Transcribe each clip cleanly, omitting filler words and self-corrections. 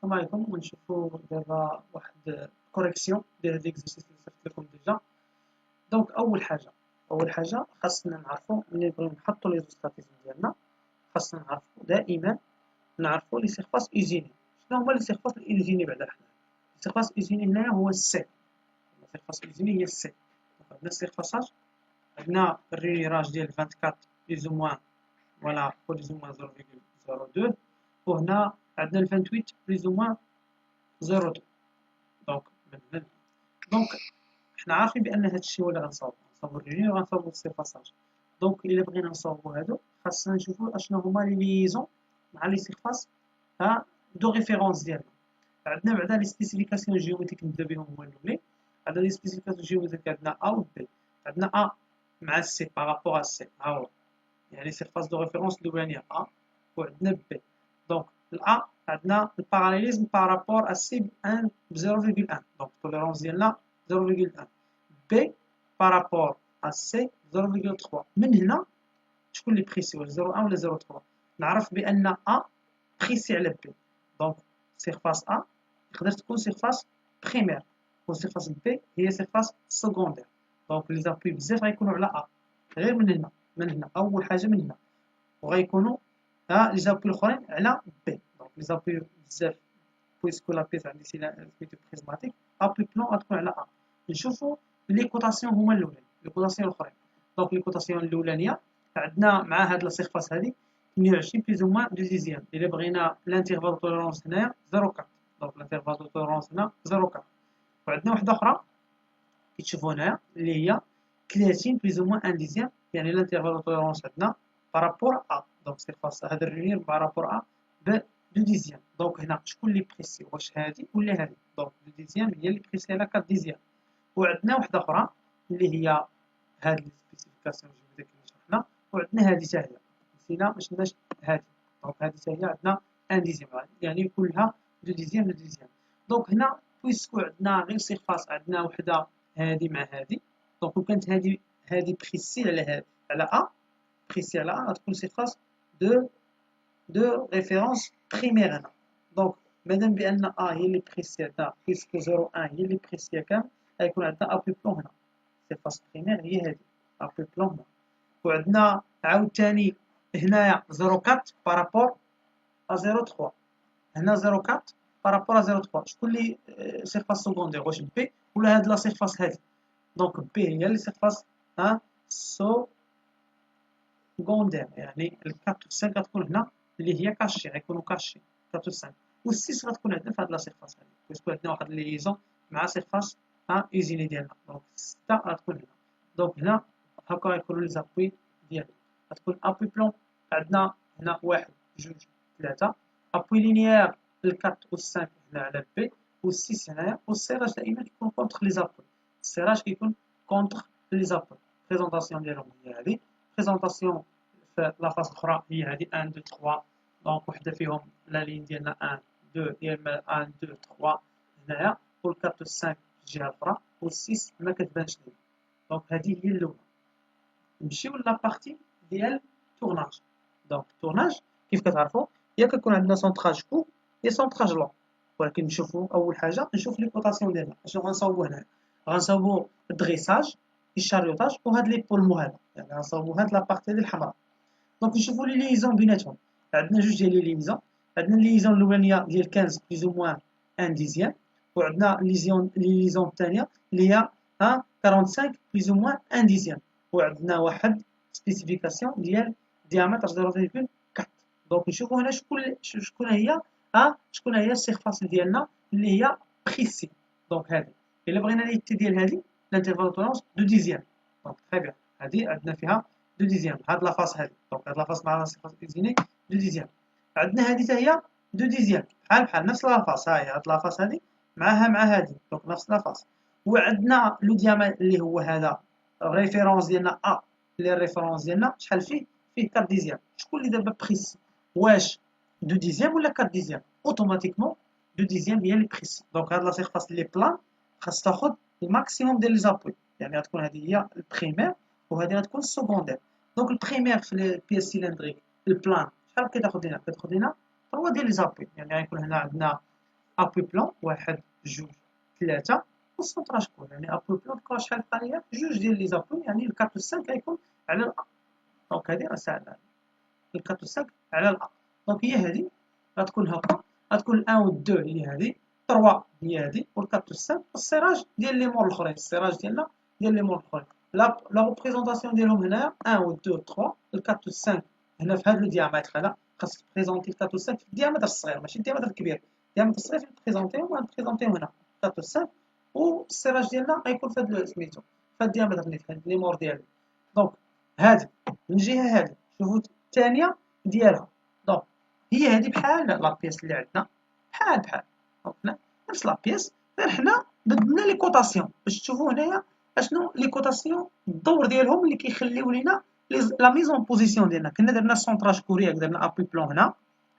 السلام عليكم. ونشوفوا دابا واحد كوريكسيون ديال هاد ليكزرسيس اللي صيفط لكم ديجا. دونك اول حاجه خاصنا نعرفوا ملي نبغيو نحطوا لي زوستاتيزم ديالنا، خاصنا نعرفوا دائما نعرفوا لي سيرفاس ايزيني. شنو هما لي سيرفاس الايزيني بعدا؟ حنا السيرفاس ايزيني هنايا هو السي، السيرفاس ايزيني هي السي. عندنا السيرفاساج، عندنا الريراج ديال 24 بليز او موان ولا بليز او موان 0.02، وهنا عندنا ال 28 بليز او موان 0.2. دونك من هنا دونك حنا عارفين بان هذا الشيء هو اللي غنصاوبو الريني وغنصاوبو السيرفاساج. دونك الا بغينا نصاوبو هادو خاصنا نشوفو اشنو هما لي ليزون مع لي سيرفاس دو ريفيرونس ديالنا. عندنا بعدا لي سبيسيفيكاسيون جيومتريك نبدا بهم هما الاولين. عندنا لي سبيسيفيكاسيون جيومتريك، عندنا ا و بي. عندنا ا مع سي بارابور ا سي، ها هو يعني سيرفاس دو ريفيرونس الاولانيه ا، وعندنا بي. دونك الأ عندنا الباراليليزم بارابور ا سي ب 0.1، دونك التوليرونس ديالنا 0.1. بي بارابور ا سي 0.3. من هنا شكون اللي بريسي، واش 0.1 ولا 0.3؟ نعرف بان ا بريسي على بي، دونك سيرفاس ا تقدر تكون سيرفاس بريمير، وسيرفاس بي هي سيرفاس سكوندير. دونك لي زابوي بزاف غيكونوا على ا، غير من هنا اول حاجه من هنا، وغيكونوا لي زابوي الاخرين على بي. دونك لي زابوي بزاف بويسكو لا بيس عندي سيميتو بريزماتيك ابي بلون غتكون على ا. نشوفوا لي كوتاسيون هما الاولين، لي كوتاسيون الاخرين. دونك لي كوتاسيون الاولانيه عندنا مع هاد لا سيرفاس هادي 28 بليز او موان دو ديزيام. الا بغينا لانترفال دو توليرونس هنايا 0.4، دونك لانترفال دو توليرونس هنا 0.4. وعندنا وحده اخرى كي تشوفوا هنايا اللي هي 30 بليز او موان 1 ديزيام، يعني لانترفال دو توليرونس عندنا بارابور ا، دونك سيرفاس هذا الرينير بارابور ا ب 2 ديزيام. دونك هنا شكون اللي بريسي، واش هادي ولا هادي؟ دونك 2 ديزيام هي اللي بريسي على 4 ديزيام. وعندنا وحده اخرى اللي هي هاد لي سبيسيفيكاسيون اللي شرحنا، وعندنا هادي حتى هي نسينا ما شفناش هادي. دونك هادي حتى هي عندنا 1 ديزيام، يعني كلها 2 ديزيام 2 ديزيام. دونك هنا بويسكو عندنا غير سيرفاس، عندنا وحده هادي مع هادي، دونك لو كانت هادي بريسي على هادي على ا، بريسي على ا غتكون سيرفاس دو ريفيرونس بريمير هنا. دونك مادام بان ا هي اللي بريسي عندنا بويسكو 0.1 هي اللي بريسي كامل، غيكون عندنا ا بي بلون هنا، سيرفاس بريمير هي هادي ا بي بلون هنا. وعندنا عاوتاني هنايا 0.4 بارابور ا 0.3، هنا 0.4 بارابور ا 0.3. شكون اللي سيرفاس سكوندير، واش بي ولا هاد لا سيرفاس هادي؟ دونك بي هي اللي سيرفاس سكوندير، يعني ال 4 و 5 غتكون هنا اللي هي كاشي، غيكونوا كاشي 4 و 5. و 6 غتكون عندنا في هاد لا سيرفاس هادي، باسكو عندنا واحد لي ليزون مع سيرفاس ايزيني ديالنا. دونك 6 غتكون هنا. دونك هنا هكا غيكونوا لي زابوي ديالنا. غتكون ابوي بلون عندنا هنا 1 2 3، ابوي لينيير ال 4 و 5 هنا على بي، و 6 هنايا. والسيراج دائما كيكون كونتر لي زابوي، السيراج كيكون كونتر لي زابوي. بريزونطاسيون ديالهم هي هذه، بريزونطاسيون في لافاس الاخرى هي هذه 1 2 3. دونك وحده فيهم لا لين ديالنا 1 2، يا اما 1 2 3 هنايا، و 4 و 5 الجهه الاخرى، و 6 ما كتبانش لينا. دونك هذه هي الاولى. نمشيو لابارتي ديال تورناج. دونك التورناج كيف كتعرفوا يا كيكون عندنا سونطراج كو يا سونطراج لون، ولكن نشوفوا اول حاجه نشوف لي كوطاسيون ديالنا اشنو غنصاوبوا هنا. غنصاوبوا الدغيساج الشاريوطاج وهاد لي بولمو هذا، يعني غنصاوبوا هاد لابارتي ديال الحمراء. دونك نشوفوا لي ليزون بيناتهم. عندنا جوج ديال لي ليزون، عندنا ليزون الاولانيه ديال 15 بليز او موان 1 ديزيام، وعندنا ليزون الثانيه اللي هي 45 بليز او موان 1 ديزيام، وعندنا واحد سبيسيفيكاسيون ديال ديامتر 0.4. دونك نشوفوا هنا شكون هي السيرفاس ديالنا اللي هي بريسي. دونك هذه الا بغينا ليتي ديال هذه لانترفال دو توليرونس 2 ديزيام. دونك تري بيان هذه عندنا فيها 2 ديزيام، هاد لافاس هادي. دونك هاد لافاس مع لاسيرفاس ايزيني 2 ديزيام. عندنا هادي حتى هي 2 ديزيام، بحال نفس لافاس. ها هي هاد لافاس هادي مع هادي، دونك نفس لافاس. وعندنا لو ديامتر اللي هو هذا الريفيرونس ديالنا ا، اللي الريفيرونس ديالنا شحال فيه 4 ديزيام. شكون اللي دابا بريسي، واش 2 ديزيام ولا 4 ديزيام؟ اوتوماتيكمون 2 ديزيام هي اللي بريسي. دونك هاد لا سيرفاس اللي بلان خاص تاخذ الماكسيموم ديال لي زابوي، يعني غتكون هذه هي البريمير وهذه غتكون السكوندير. دونك البريمير في البيس سيلندريك البلان شحال كتاخذ لنا؟ كتاخذ لنا 3 ديال لي زابوي، يعني غيكون هنا عندنا ابوي بلون 1 2 3 والسونطراج كور، يعني ابوي بلون بقاو شحال بقى ليا جوج ديال لي زابوي، يعني ال 4 و 5 غيكون على الأ. دونك هادي راه ساهلة، ال 4 و 5 على الأ. دونك هي هادي غتكون هاكا، غتكون ال 1 و 2 هي هادي، 3 هي هادي، وال 4 و 5 السراج ديال لي مور الاخرين، السراج ديالنا ديال لي مور الاخرين. لا ريبريزونطاسيون ديالهم هنايا 1 و 2 و 3، ال 4 و 5 هنا في هاد لو ديامتر هذا، خاص تبريزونتي ال 4 و 5 في الديامتر الصغير ماشي الديامتر الكبير، الديامتر الصغير تبريزونتيهم غنبريزونتيهم هنا 4 و 5، والسراج ديالنا غيكون في هاد سميتو في هاد الديامتر اللي في هاد لي مور ديالي. دونك هادي من الجهه هادي شوفوا الثانيه ديالها، دونك هي هادي بحال لا بيس اللي عندنا بحال دونك نفس لا بيس، غير حنا بدلنا لي كوطاسيون باش تشوفوا هنايا اشنو لي كوطاسيون الدور ديالهم اللي كيخليو لينا لا ميزون بوزيسيون ديالنا. كنا درنا سونطراج كور ياك، درنا ابي بلون هنا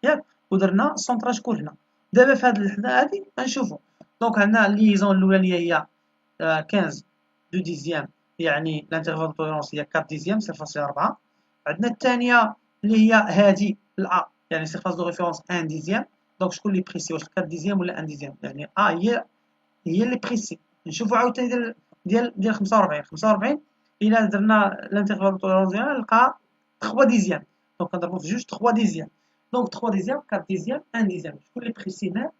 ياك، ودرنا سونطراج كور هنا. دابا في هاد اللحظه هادي غنشوفوا دونك عندنا الليزون الاولانيه هي 15 دو ديزيام، يعني الانترفال دو توليرونس هي 4 ديزيام 0.4. عندنا الثانيه اللي هي هادي الأ، يعني سيرفاس دو ريفيرونس 1 ديزيام. دونك شكون اللي بريسي، واش 4 ديزيام ولا 1 ديزيام؟ يعني هي اللي بريسي. نشوفوا عاوتاني ديال 45 الا درنا الانترفال دو توليرونس ديالنا نلقى 3 ديزيام، دونك كنضربو في جوج 3 ديزيام. دونك 3 ديزيام 4 ديزيام 1 ديزيام، شكون اللي بريسي هنا؟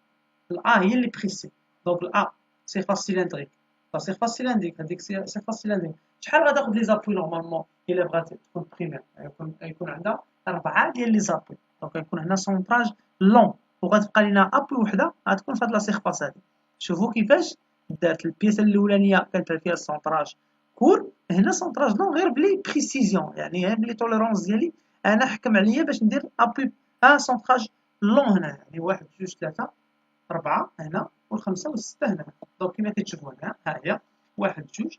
الأ هي اللي بريسي. دونك الأ سيرفاس سيلندريك، لا سيرفاس سيلندريك هذيك سيرفاس سيلندريك شحال غتاخد لي زابوي نورمالمون الا بغات تكون بريمير؟ يكون عندها 4 ديال لي زابوي، دونك يكون هنا سونطراج لون، وغتبقى لينا ابوي وحده غتكون في هاد لا سيرفاس هادي. شوفوا كيفاش دارت البياسه الاولانيه كانت فيها السونطراج كور، هنا سونطراج لون غير بلي بريسيزيون، يعني غير بلي توليرونس ديالي انا حكم عليا باش ندير ابوي سونطراج لون هنا، يعني 1 2 3 4 هنا والخمسة والستة هنا. دونك كما كتشوفوا هنا ها هي 1 2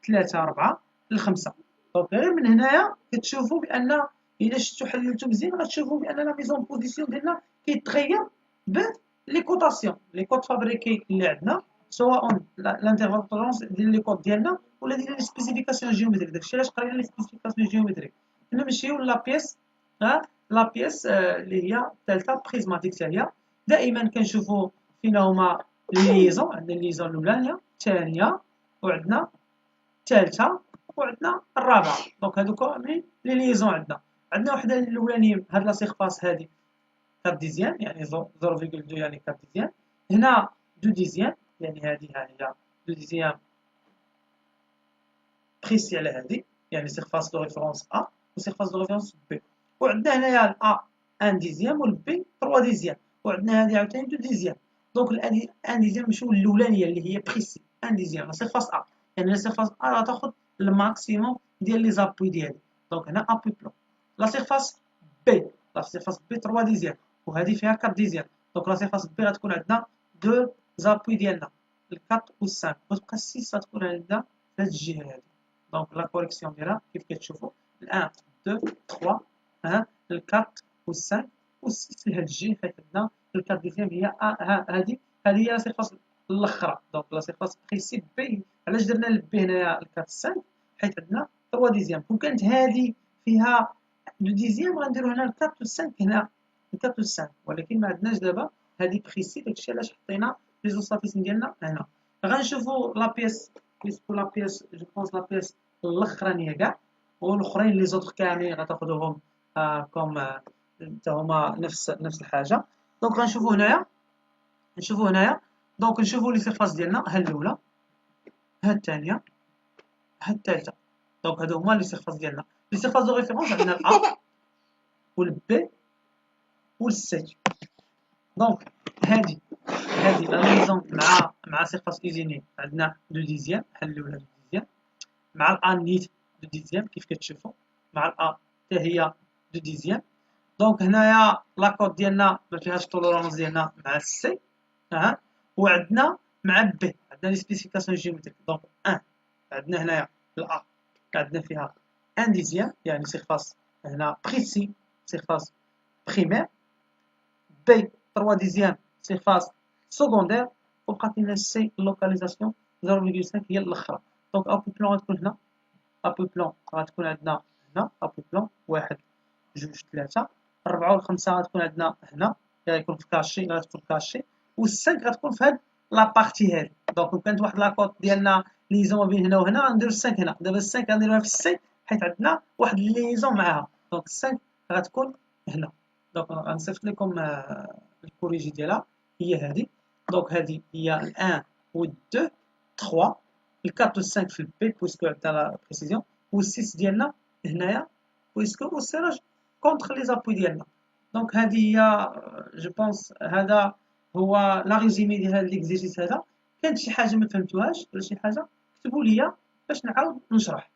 3 4 الخمسة. دونك غير من هنايا كتشوفوا بان الا شفتوا حللتوا مزيان غتشوفوا بان لا ميزون بوزيسيون ديالنا كيتغير بلي كوطاسيون، لي كود فابريكي اللي عندنا، سواء الانترفال توليرونس ديال لي كود ديالنا ولا ديال لي سبيسيفيكاسيون جيومتريك. داكشي علاش قرينا لي سبيسيفيكاسيون جيومتريك. نمشيو لا بيس، لا بيس اللي هي الثالثه بريزماتيك حتى هي. دائما كنشوفوا فينا هما الليزون، عندنا الليزون الاولانيه الثانيه وعندنا الثالثه وعندنا الرابعه. دونك هادوك كاملين لي ليزون عندنا وحده الاولانيه هاد لا سيرفاس هادي 4 ديزيام، يعني 0.2 يعني 4 ديزيام. هنا 2 ديزيام، يعني هادي ها هي 2 ديزيام بريسي على هادي، يعني سيرفاس دو ريفيرونس ا وسيرفاس دو ريفيرونس بي. وعندنا هنايا الأ 1 ديزيام والبي 3 ديزيام، وعندنا هادي عاوتاني 2 ديزيام. دونك 1 ديزيام نمشيو للأولانية اللي هي بريسي 1 ديزيام لا سيرفاس أ، يعني لا سيرفاس أ غتاخد الماكسيموم ديال لي زابوي ديالي. دونك هنا أبوي بلون. لا سيرفاس بي، لا سيرفاس بي 3 ديزيام وهادي فيها 4 ديزيام. دونك لا سيرفاس بي غتكون عندنا 2 زابوي ديالنا ال 4 و 5، وتبقى 6 غتكون عندنا في هاد الجهة هادي. دونك لا كوريكسيون ديالها كيف كتشوفوا 1 2 3 ال 4 و 5 و 6 لهاد الجهه، حيت عندنا ال 4 ديزيام هي هذه هي لا سيرفاس الاخرى. دونك لا سيرفاس بريسي بي. علاش درنا البي هنايا ال 4 5؟ حيت عندنا 3 ديزيام. كون كانت هذه فيها 2 ديزيام غنديرو هنا ال 4 و 5 هنا ال 4 و 5، ولكن ما عندناش دابا هذه بريسي، داكشي علاش حطينا لي زوساتيسم ديالنا هنا. غنشوفوا لا بيس بيسكو لا بيس جو بونس لا بيس الاخرانيه كاع، والاخرين لي زوطخ كاملين غتاخذوهم كوم حتى هما نفس الحاجه. دونك غنشوفوا هنايا دونك نشوفوا لي سيرفاس ديالنا، ها الاولى ها الثانيه ها الثالثه. دونك هادو هما لي سيرفاس ديالنا. لي سيرفاس دو ريفيرونس عندنا الأ والبي والسي. دونك هادي لا ليزون مع سيرفاس ايزيني عندنا 2 ديزيام، بحال الاولى 2 ديزيام، مع الأ نيت 2 ديزيام كيف كتشوفوا، مع الأ حتى هي 2 ديزيام. دونك هنايا لاكود ديالنا ما فيهاش التوليرونس ديالنا مع السي، وعندنا مع بي عندنا لي سبيسيفيكاسيون جيومتريك. دونك 1 عندنا هنايا الأ عندنا فيها 1 ديزيام، يعني سيرفاس هنا بريسي سيرفاس بريمير. بي 3 ديزيام سيرفاس سكوندير، وبقات لنا السي لوكاليزاسيون 0.5 هي الاخرى. دونك ابوي بلون غتكون هنا، ابوي بلون غتكون عندنا هنا ابوي بلون 1 2 3 4 و5 غتكون عندنا هنا، غيكون في كاشي غتكون كاشي. و5 غتكون في هاد لابارتي هادي. دونك كانت واحد لاكوط ديالنا ليزون ما بين هنا وهنا، غنديرو 5 هنا. دابا 5 غنديروها في سي حيت عندنا واحد ليزون معاها. دونك 5 غتكون هنا. دونك غنصيفط لكم الكوريجي ديالها هي هادي. دونك هادي هي ال1 و2 3 ال4 و5 في البي بويسكو عندنا لا بريسيزيون، و6 ديالنا هنايا بويسكو والسيراج كونتر لي زابوي ديالنا. دونك هادي هي جو بونس هذا هو لا ريزومي ديال هذا ليكزيرسيس هذا. كانت شي حاجه ما فهمتوهاش ولا شي حاجه كتبوا ليا باش نعاود نشرح.